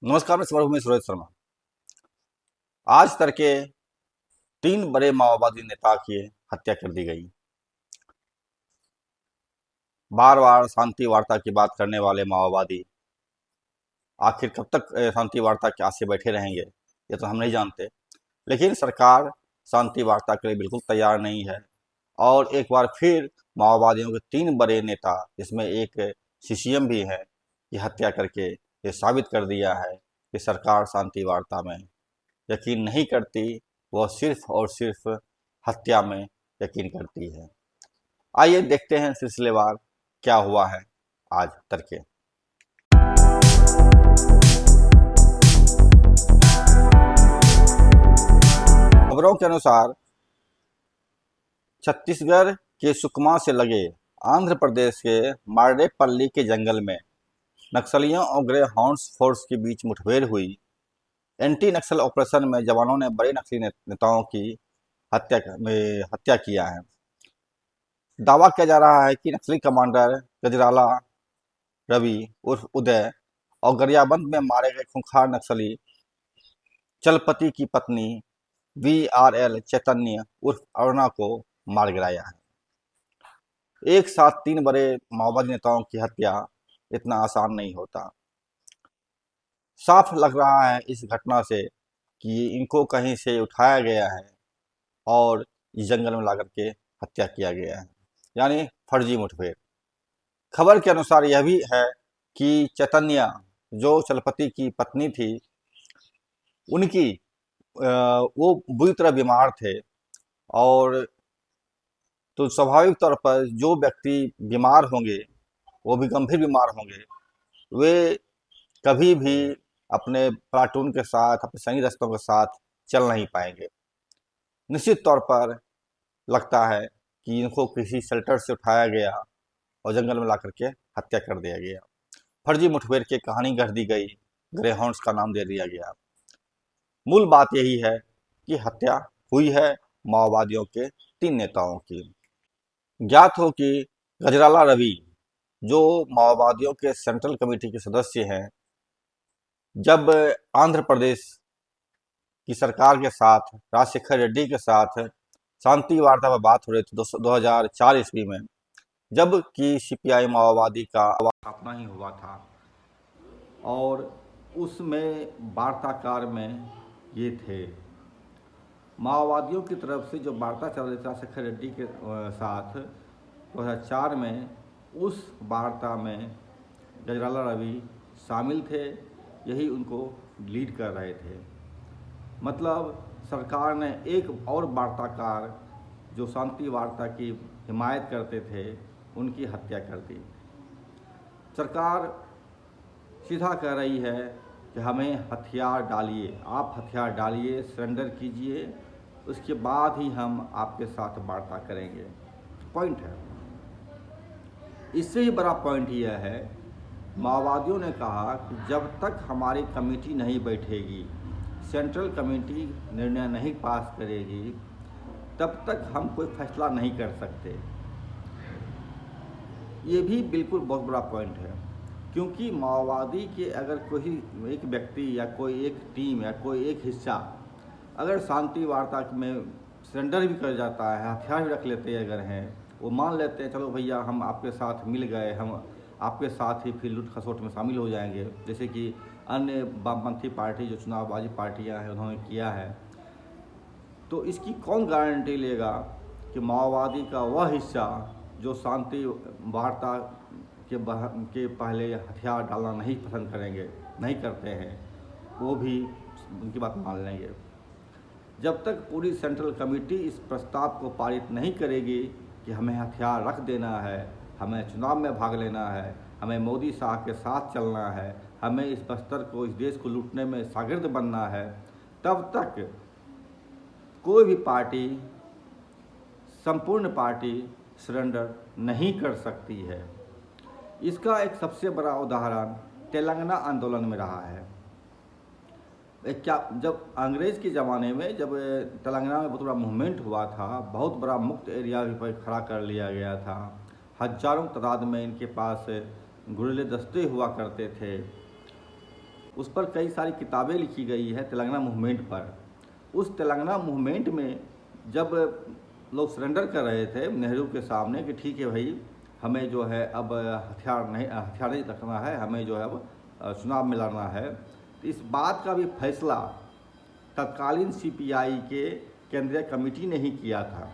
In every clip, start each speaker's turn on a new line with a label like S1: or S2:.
S1: नमस्कार, मैं समरभूमि रोहित शर्मा। आज तड़के 3 बड़े माओवादी नेता की हत्या कर दी गई। बार बार शांति वार्ता की बात करने वाले माओवादी आखिर कब तक शांति वार्ता के आस से बैठे रहेंगे, ये तो हम नहीं जानते। लेकिन सरकार शांति वार्ता के लिए बिल्कुल तैयार नहीं है। और एक बार फिर माओवादियों के 3 बड़े नेता, जिसमें एक सीसीएम भी है, की हत्या करके ये साबित कर दिया है कि सरकार शांति वार्ता में यकीन नहीं करती, वह सिर्फ और सिर्फ हत्या में यकीन करती है। आइए देखते हैं सिलसिलेवार क्या हुआ है आज तड़के। खबरों के अनुसार छत्तीसगढ़ के सुकमा से लगे आंध्र प्रदेश के मारेपल्ली के जंगल में नक्सलियों और ग्रे हाउंड्स फोर्स के बीच मुठभेड़ हुई। एंटी नक्सल ऑपरेशन में जवानों ने बड़े नक्सली नेताओं की हत्या किया है। दावा किया जा रहा है कि नक्सली कमांडर गजराला रवि उर्फ उदय और गरियाबंद में मारे गए खूंखार नक्सली चलपति की पत्नी VRL चैतन्य उर्फ अरुणा को मार गिराया है। एक साथ 3 बड़े माओवादी नेताओं की हत्या इतना आसान नहीं होता। साफ लग रहा है इस घटना से कि इनको कहीं से उठाया गया है और इस जंगल में लाकर के हत्या किया गया है, यानी फर्जी मुठभेड़। खबर के अनुसार यह भी है कि चैतन्या, जो चलपति की पत्नी थी, उनकी वो बुरी तरह बीमार थे। और तो स्वाभाविक तौर पर जो व्यक्ति बीमार होंगे, वो भी गंभीर बीमार होंगे, वे कभी भी अपने प्लाटून के साथ, अपने सैन्य दस्तों के साथ चल नहीं पाएंगे। निश्चित तौर पर लगता है कि इनको किसी शेल्टर से उठाया गया और जंगल में ला करके हत्या कर दिया गया। फर्जी मुठभेड़ की कहानी गढ़ दी गई, ग्रेहाउंड्स का नाम दे दिया गया। मूल बात यही है कि हत्या हुई है माओवादियों के 3 नेताओं की। ज्ञात हो कि गजराला रवि, जो माओवादियों के सेंट्रल कमेटी के सदस्य हैं, जब आंध्र प्रदेश की सरकार के साथ, राजशेखर रेड्डी के साथ शांति वार्ता पर बात हो रही थी 2004 ईस्वी में, जब कि CPI माओवादी का स्थापना ही हुआ था, और उसमें वार्ताकार में ये थे। माओवादियों की तरफ से जो वार्ता चल रही थी राजशेखर रेड्डी के साथ 2004 में, उस वार्ता में गजराला रवि शामिल थे, यही उनको लीड कर रहे थे। मतलब सरकार ने एक और वार्ताकार, जो शांति वार्ता की हिमायत करते थे, उनकी हत्या कर दी। सरकार सीधा कह रही है कि हमें हथियार डालिए, आप हथियार डालिए, सरेंडर कीजिए, उसके बाद ही हम आपके साथ वार्ता करेंगे। पॉइंट है। इससे ही बड़ा पॉइंट यह है, माओवादियों ने कहा कि जब तक हमारी कमेटी नहीं बैठेगी, सेंट्रल कमेटी निर्णय नहीं पास करेगी, तब तक हम कोई फैसला नहीं कर सकते। ये भी बिल्कुल बहुत बड़ा पॉइंट है, क्योंकि माओवादी के अगर कोई एक व्यक्ति या कोई एक टीम या कोई एक हिस्सा अगर शांति वार्ता में सरेंडर भी कर जाता है, हथियार भी रख लेते हैं, अगर हैं, वो मान लेते हैं चलो भैया हम आपके साथ मिल गए, हम आपके साथ ही फिर लूट खसोट में शामिल हो जाएंगे, जैसे कि अन्य वामपंथी पार्टी जो चुनावबाजी पार्टियां हैं उन्होंने किया है। तो इसकी कौन गारंटी लेगा कि माओवादी का वह हिस्सा जो शांति वार्ता के पहले हथियार डालना नहीं पसंद करेंगे, नहीं करते हैं, वो भी उनकी बात मान लेंगे। जब तक पूरी सेंट्रल कमेटी इस प्रस्ताव को पारित नहीं करेगी कि हमें हथियार रख देना है, हमें चुनाव में भाग लेना है, हमें मोदी साहब के साथ चलना है, हमें इस बस्तर को, इस देश को लूटने में शागिर्द बनना है, तब तक कोई भी पार्टी, संपूर्ण पार्टी सरेंडर नहीं कर सकती है। इसका एक सबसे बड़ा उदाहरण तेलंगाना आंदोलन में रहा है। क्या जब अंग्रेज़ के ज़माने में जब तेलंगाना में बहुत बड़ा मूवमेंट हुआ था, बहुत बड़ा मुक्त एरिया भी पर खड़ा कर लिया गया था, हजारों तादाद में इनके पास गुरिल्ला दस्ते हुआ करते थे, उस पर कई सारी किताबें लिखी गई है तेलंगाना मूवमेंट पर। उस तेलंगाना मूवमेंट में जब लोग सरेंडर कर रहे थे नेहरू के सामने कि ठीक है भाई, हमें जो है अब हथियार नहीं रखना है, हमें जो है अब चुनाव में लड़ना है, तो इस बात का भी फैसला तत्कालीन सीपीआई के केंद्रीय कमेटी ने ही किया था।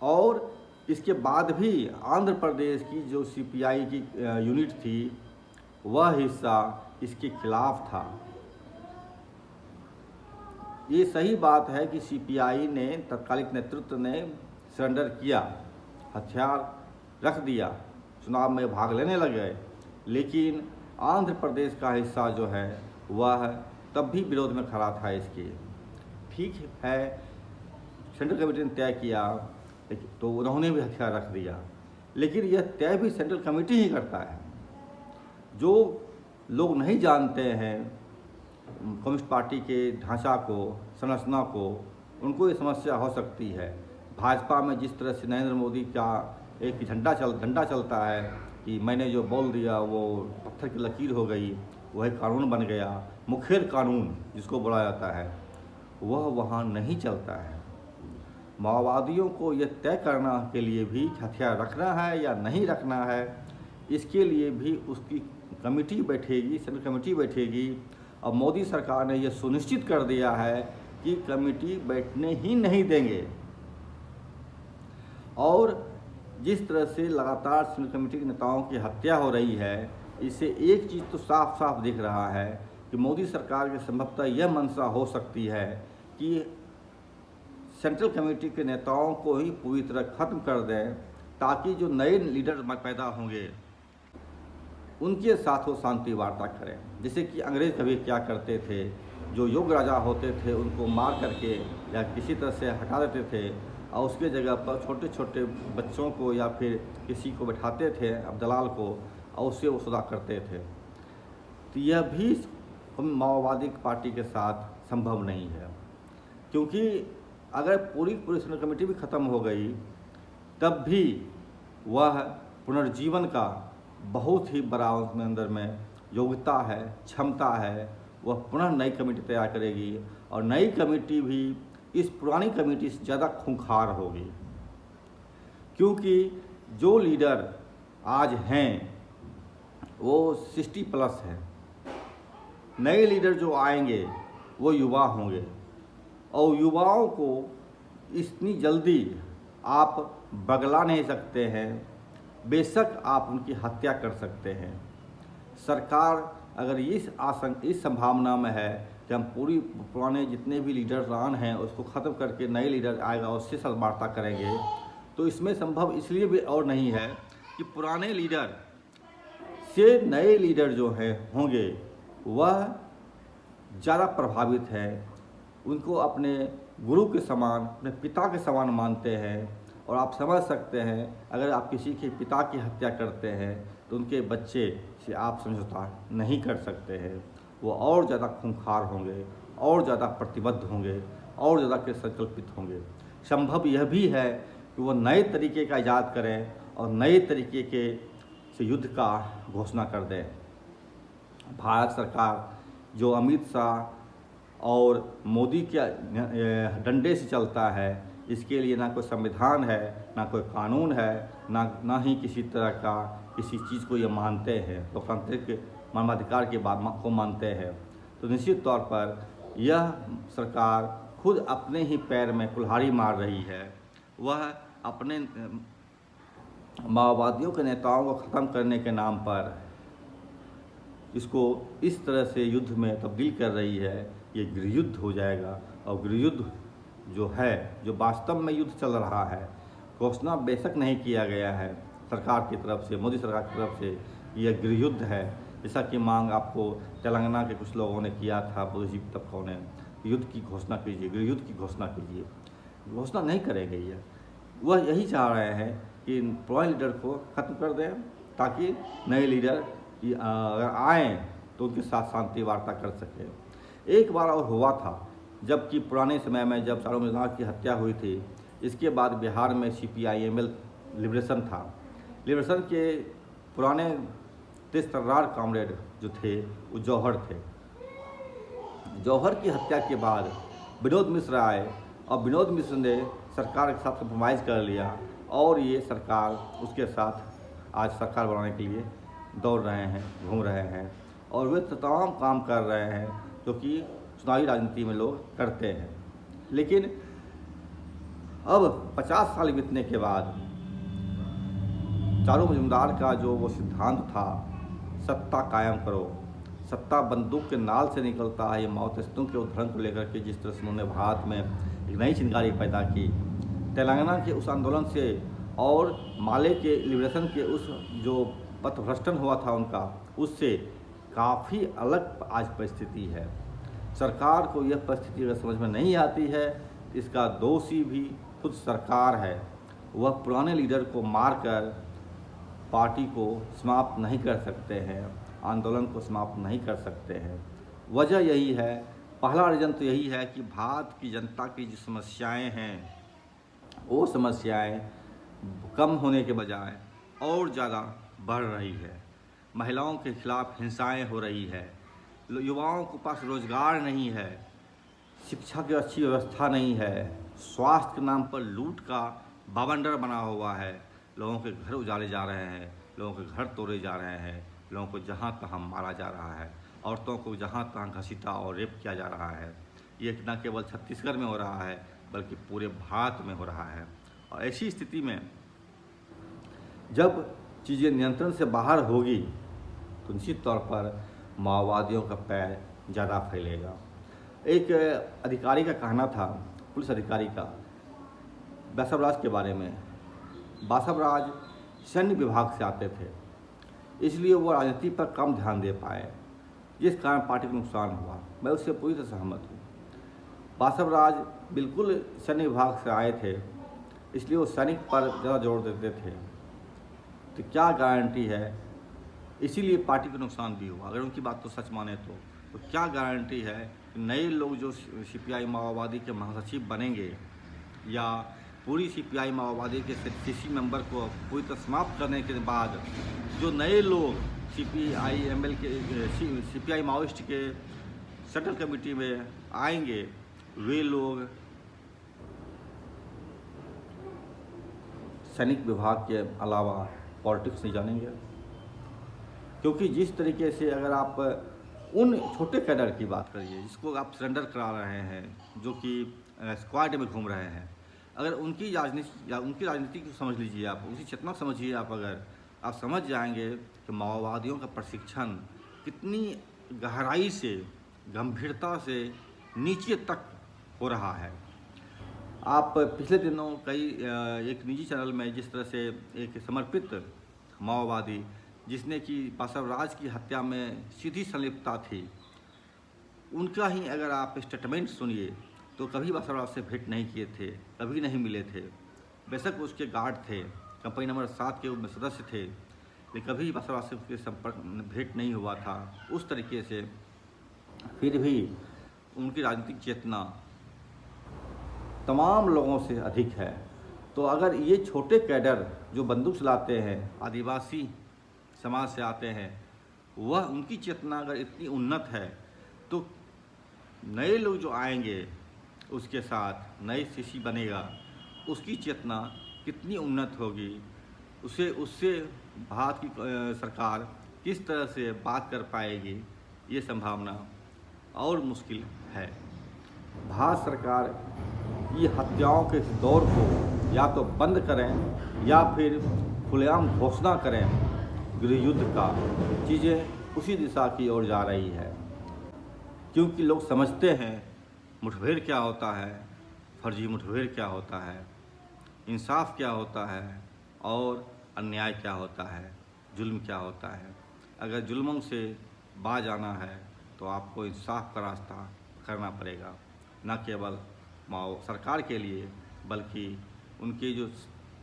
S1: और इसके बाद भी आंध्र प्रदेश की जो सीपीआई की यूनिट थी वह हिस्सा इसके खिलाफ था। ये सही बात है कि सीपीआई ने, तत्कालिक नेतृत्व ने सरेंडर किया, हथियार रख दिया, चुनाव में भाग लेने लगे, लेकिन आंध्र प्रदेश का हिस्सा जो है वह तब भी विरोध में खड़ा था इसके। ठीक है, सेंट्रल कमेटी ने तय किया तो उन्होंने भी हथियार रख दिया, लेकिन यह तय भी सेंट्रल कमेटी ही करता है। जो लोग नहीं जानते हैं कम्युनिस्ट पार्टी के ढांचा को, संरचना को, उनको ये समस्या हो सकती है। भाजपा में जिस तरह से नरेंद्र मोदी का एक झंडा चलता है कि मैंने जो बोल दिया वो पत्थर की लकीर हो गई, वह कानून बन गया, मुखेर कानून जिसको बोला जाता है, वह वहाँ नहीं चलता है। माओवादियों को यह तय करना के लिए भी हथियार रखना है या नहीं रखना है, इसके लिए भी उसकी कमेटी बैठेगी, सेंट्रल कमेटी बैठेगी। और मोदी सरकार ने यह सुनिश्चित कर दिया है कि कमेटी बैठने ही नहीं देंगे। और जिस तरह से लगातार सेंट्रल कमेटी के नेताओं की हत्या हो रही है, इससे एक चीज़ तो साफ साफ दिख रहा है कि मोदी सरकार के संभवतः यह मंशा हो सकती है कि सेंट्रल कमेटी के नेताओं को ही पूरी तरह खत्म कर दें, ताकि जो नए लीडर पैदा होंगे उनके साथ वो शांति वार्ता करें। जैसे कि अंग्रेज़ कभी क्या करते थे, जो योग्य राजा होते थे उनको मार करके या किसी तरह से हटा देते थे और उसके जगह पर छोटे छोटे बच्चों को या फिर किसी को बैठाते थे, अब दलाल को, और उससे वो सौदा करते थे। तो यह भी माओवादी पार्टी के साथ संभव नहीं है, क्योंकि अगर पूरी सेंट्रल कमेटी भी ख़त्म हो गई तब भी वह पुनर्जीवन का बहुत ही बड़ा उसमें अंदर में योग्यता है, क्षमता है। वह पुनः नई कमेटी तैयार करेगी और नई कमेटी भी इस पुरानी कमेटी से ज़्यादा खूंखार होगी, क्योंकि जो लीडर आज हैं वो 60+ हैं। नए लीडर जो आएंगे वो युवा होंगे और युवाओं को इतनी जल्दी आप बगला नहीं सकते हैं। बेशक आप उनकी हत्या कर सकते हैं। सरकार अगर इस संभावना में है कि हम पूरी पुराने जितने भी लीडरान हैं उसको ख़त्म करके नए लीडर आएगा उससे सद्वार्ता करेंगे, तो इसमें संभव इसलिए भी और नहीं है कि पुराने लीडर से नए लीडर जो हैं होंगे वह ज़्यादा प्रभावित हैं, उनको अपने गुरु के समान, अपने पिता के समान मानते हैं। और आप समझ सकते हैं अगर आप किसी के पिता की हत्या करते हैं तो उनके बच्चे से आप समझौता नहीं कर सकते हैं। वो और ज़्यादा खूंखार होंगे, और ज़्यादा प्रतिबद्ध होंगे, और ज़्यादा के संकल्पित होंगे। संभव यह भी है कि वो नए तरीके का ईजाद करें और नए तरीके के से युद्ध का घोषणा कर दें। भारत सरकार जो अमित शाह और मोदी के डंडे से चलता है, इसके लिए ना कोई संविधान है, ना कोई कानून है, ना ही किसी तरह का किसी चीज़ को ये मानते हैं, लोकतांत्रिक मानवाधिकार की बात को मानते हैं। तो निश्चित तौर पर यह सरकार खुद अपने ही पैर में कुल्हाड़ी मार रही है। वह अपने माओवादियों के नेताओं को ख़त्म करने के नाम पर इसको इस तरह से युद्ध में तब्दील कर रही है। ये गृहयुद्ध हो जाएगा और गृहयुद्ध जो है, जो वास्तव में युद्ध चल रहा है, घोषणा बेशक नहीं किया गया है सरकार की तरफ से, मोदी सरकार की तरफ से, यह गृहयुद्ध है। जैसा कि मांग आपको तेलंगाना के कुछ लोगों ने किया था, बुद्धिजीवी तबकों ने, युद्ध की घोषणा कीजिए, गृहयुद्ध की घोषणा कीजिए। घोषणा नहीं करेंगे ये, वह यही चाह रहे हैं कि पुराने लीडर को ख़त्म कर दें ताकि नए लीडर अगर आएँ तो उनके साथ शांति वार्ता कर सकें। एक बार और हुआ था, जबकि पुराने समय में जब चारों मीनार की हत्या हुई थी, इसके बाद बिहार में CPI-ML लिबरेशन था। लिबरेशन के पुराने तेज तर्रार कॉमरेड जो थे वो जौहर थे। जौहर की हत्या के बाद विनोद मिश्र आए और विनोद मिश्र ने सरकार के साथ कंप्रोमाइज़ कर लिया और ये सरकार उसके साथ आज सरकार बनाने के लिए दौड़ रहे हैं, घूम रहे हैं और वे तमाम काम कर रहे हैं जो कि चुनावी राजनीति में लोग करते हैं। लेकिन अब 50 साल बीतने के बाद चारू मजूमदार का जो वो सिद्धांत था, सत्ता कायम करो, सत्ता बंदूक के नाल से निकलता है, ये माओ त्से के उद्धरण को लेकर के जिस तरह से उन्होंने भारत में एक नई चिंगारी पैदा की, तेलंगाना के उस आंदोलन से और माले के लिबरेशन के उस जो पथभ्रष्टन हुआ था उनका, उससे काफ़ी अलग आज परिस्थिति है। सरकार को यह परिस्थिति अगर समझ में नहीं आती है, इसका दोषी भी खुद सरकार है। वह पुराने लीडर को मारकर पार्टी को समाप्त नहीं कर सकते हैं, आंदोलन को समाप्त नहीं कर सकते हैं। वजह यही है, पहला रीज़न तो यही है कि भारत की जनता की जो समस्याएं हैं वो समस्याएं कम होने के बजाय और ज़्यादा बढ़ रही है। महिलाओं के खिलाफ हिंसाएं हो रही है, युवाओं के पास रोज़गार नहीं है, शिक्षा की अच्छी व्यवस्था नहीं है, स्वास्थ्य के नाम पर लूट का बवंडर बना हुआ है, लोगों के घर उजाड़े जा रहे हैं, लोगों के घर तोड़े जा रहे हैं, लोगों को जहाँ तहाँ मारा जा रहा है, औरतों को जहाँ तहाँ घसीटा और रेप किया जा रहा है। ये न केवल छत्तीसगढ़ में हो रहा है बल्कि पूरे भारत में हो रहा है। और ऐसी स्थिति में जब चीज़ें नियंत्रण से बाहर होगी तो निश्चित तौर पर माओवादियों का पैर ज़्यादा फैलेगा। एक अधिकारी का कहना था, पुलिस अधिकारी का, बासवराज के बारे में। बासवराज सैन्य विभाग से आते थे, इसलिए वो राजनीति पर कम ध्यान दे पाए, जिस कारण पार्टी को नुकसान हुआ। मैं उससे पूरी तरह सहमत हूँ। बासवराज बिल्कुल सैन्य विभाग से आए थे, इसलिए वो सैनिक पर ज़्यादा जोर देते थे। तो क्या गारंटी है, इसीलिए पार्टी को नुकसान भी हुआ। अगर उनकी बात तो सच माने तो क्या गारंटी है कि नए लोग जो सीपीआई माओवादी के महासचिव बनेंगे या पूरी सीपीआई माओवादी के सीसी मेंबर को पूरी तरह समाप्त करने के बाद जो नए लोग सीपीआई माओइस्ट के सेंट्रल कमेटी में आएंगे, वे लोग सैनिक विभाग के अलावा पॉलिटिक्स नहीं जानेंगे। क्योंकि जिस तरीके से अगर आप उन छोटे कैडर की बात करिए जिसको आप सरेंडर करा रहे हैं, जो कि स्क्वाड में घूम रहे हैं, अगर उनकी राजनीति को समझ लीजिए, आप उसी चेतना समझिए, अगर आप समझ जाएंगे कि माओवादियों का प्रशिक्षण कितनी गहराई से, गंभीरता से नीचे तक हो रहा है। आप पिछले दिनों एक निजी चैनल में जिस तरह से एक समर्पित माओवादी जिसने कि बासवराज की हत्या में सीधी संलिप्तता थी, उनका ही अगर आप स्टेटमेंट सुनिए तो कभी बासवराज से भेंट नहीं किए थे, कभी नहीं मिले थे। बेशक उसके गार्ड थे, कंपनी नंबर 7 के में सदस्य थे, लेकिन कभी बासवराज से उसके संपर्क भेंट नहीं हुआ था। उस तरीके से फिर भी उनकी राजनीतिक चेतना तमाम लोगों से अधिक है। तो अगर ये छोटे कैडर जो बंदूक चलाते हैं, आदिवासी समाज से आते हैं, वह उनकी चेतना अगर इतनी उन्नत है तो नए लोग जो आएंगे उसके साथ नई सीसी बनेगा, उसकी चेतना कितनी उन्नत होगी, उससे भारत की सरकार किस तरह से बात कर पाएगी, ये संभावना और मुश्किल है। भारत सरकार ये हत्याओं के इस दौर को या तो बंद करें या फिर खुलेआम घोषणा करें गृह युद्ध का। चीज़ें उसी दिशा की ओर जा रही है, क्योंकि लोग समझते हैं मुठभेड़ क्या होता है, फर्जी मुठभेड़ क्या होता है, इंसाफ क्या होता है और अन्याय क्या होता है, जुल्म क्या होता है। अगर जुल्मों से बाज आना है तो आपको इंसाफ का रास्ता करना पड़ेगा, न केवल सरकार के लिए बल्कि उनके जो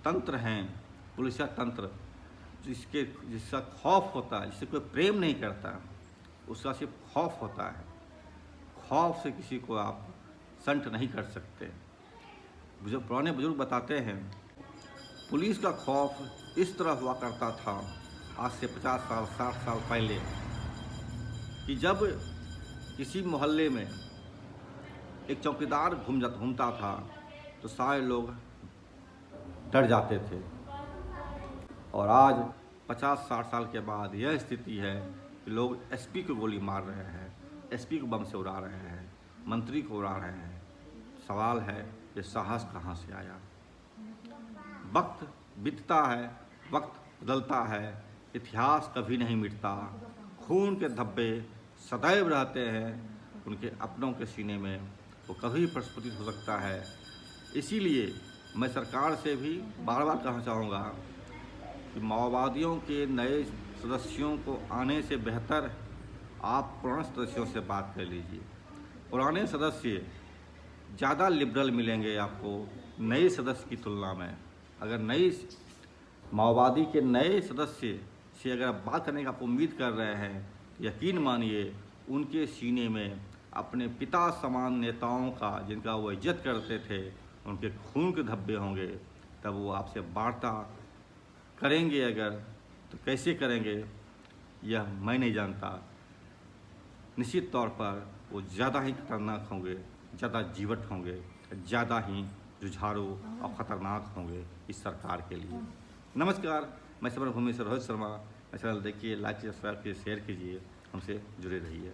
S1: तंत्र हैं, पुलिसिया तंत्र, जिसका खौफ होता है, जिससे कोई प्रेम नहीं करता, उसका सिर्फ खौफ होता है। खौफ से किसी को आप संट नहीं कर सकते। जो पुराने बुजुर्ग बताते हैं, पुलिस का खौफ इस तरह हुआ करता था आज से 50 साल 60 साल पहले, कि जब किसी मोहल्ले में एक चौकीदार घूमता था तो सारे लोग डर जाते थे, और आज 50-60 साल के बाद यह स्थिति है कि लोग एसपी को गोली मार रहे हैं, एसपी को बम से उड़ा रहे हैं, मंत्री को उड़ा रहे हैं। सवाल है ये साहस कहाँ से आया? वक्त बीतता है, वक्त बदलता है, इतिहास कभी नहीं मिटता, खून के धब्बे सदैव रहते हैं उनके अपनों के सीने में, वो कभी प्रस्फुटित हो सकता है। इसीलिए मैं सरकार से भी बार बार कहना चाहूँगा कि माओवादियों के नए सदस्यों को आने से बेहतर आप पुराने सदस्यों से बात कर लीजिए। पुराने सदस्य ज़्यादा लिबरल मिलेंगे आपको नए सदस्य की तुलना में। अगर नई माओवादी के नए सदस्य से अगर आप बात करने का आप उम्मीद कर रहे हैं तो यकीन मानिए उनके सीने में अपने पिता समान नेताओं का, जिनका वो इज्जत करते थे, उनके खून के धब्बे होंगे। तब वो आपसे वार्ता करेंगे अगर, तो कैसे करेंगे यह मैं नहीं जानता। निश्चित तौर पर वो ज़्यादा ही खतरनाक होंगे, ज़्यादा जीवट होंगे, ज़्यादा ही जुझारू और ख़तरनाक होंगे इस सरकार के लिए। नमस्कार, मैं समरभूमि से रोहित शर्मा। चैनल देखिए, लाइक कीजिए, सब्सक्राइब कीजिए, शेयर कीजिए, हमसे जुड़े रहिए।